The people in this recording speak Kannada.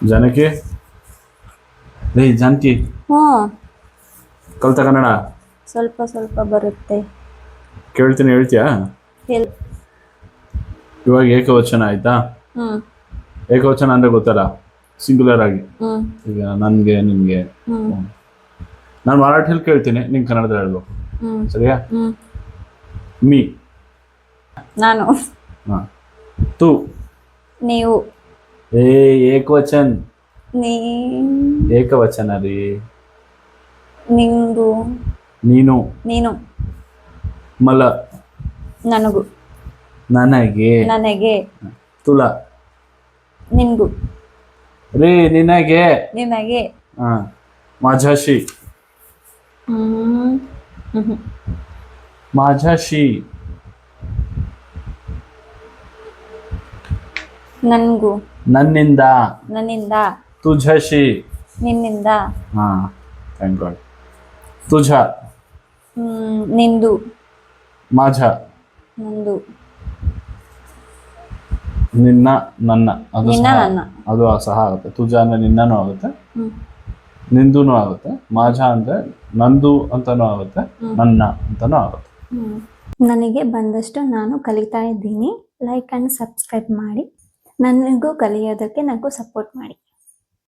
ಜಾನಕಿ, ರೇ ಜಾನಕಿ, ಹ್ಞೂ ಕಲ್ತ ಕನ್ನಡ ಸ್ವಲ್ಪ ಸ್ವಲ್ಪ ಬರುತ್ತೆ. ಕೇಳ್ತೀನಿ, ಹೇಳ್ತೀಯಾ? ಹೇಳಿ. ಇವಾಗ ಏಕವಚನ ಆಯ್ತಾ? ಹ್ಞೂ ಏಕವಚನ ಅಂದ್ರೆ ಗೊತ್ತಲ್ಲ, ಸಿಂಗ್ಯುಲರ್ ಆಗಿ. ಹ್ಞೂ ಈಗ ನನ್ಗೆ, ನಿನ್ಗೆ. ಹ್ಞೂ ನಾನು ಮರಾಠಿಲಿ ಕೇಳ್ತೀನಿ, ನಿಂಗೆ ಕನ್ನಡದಲ್ಲಿ ಹೇಳ್ಬೇಕು, ಹ್ಞೂ ಸರಿಯಾ? ಹ್ಞೂ ಮೀ. ನಾನು. ಹಾ. ತೂ. ನೀವು. ಏ ಏಕವಚನ್. ನೀ ಏಕವಚನ ರೀ. ನಿಂದು. ನೀನು. ನೀನು. ಮಲ. ನನಗೂ. ನನಗೆ. ನನಗೆ. ತುಲ. ನಿನ್ಗೂ. ರೀ ನಿನಗೆ. ನಿನಗೆ. ಹಾ. माझ्याशी. ಹ್ಮ್ ಹ್ಮ್ माझ्याशी. ನನ್ಗೂ. ನನ್ನಿಂದ. ನನ್ನಿಂದ. तुझ्याशी. ನಿನ್ನಿಂದ. ಹಾ, ಥ್ಯಾಂಕ್ ಗಾಡ್. तुझ्या. ನಿಂದು. माझ्या. ನಂದು. ನಿನ್ನ, ನನ್ನ. ಅದು ನಿನ್ನ, ಸಹ, ನನ್ನ. ಅದು ಸಹ ಆಗುತ್ತೆ. ತುಜ ಅಂದ್ರೆ ನಿನ್ನನೂ ಆಗುತ್ತೆ, ಹ್ಮ್ ನಿಂದೂನು ಆಗುತ್ತೆ. ಮಾಝ ಅಂದ್ರೆ ನಂದು ಅಂತಾನೂ ಆಗುತ್ತೆ, ನನ್ನ ಅಂತಾನೂ ಆಗುತ್ತೆ. ನನಗೆ ಬಂದಷ್ಟು ನಾನು ಕಲಿತಾ ಇದ್ದೀನಿ. ಲೈಕ್ ಆ್ಯಂಡ್ ಸಬ್ಸ್ಕ್ರೈಬ್ ಮಾಡಿ, ನನಗೂ ಕಲಿಯೋದಕ್ಕೆ ನನಗೂ ಸಪೋರ್ಟ್ ಮಾಡಿ.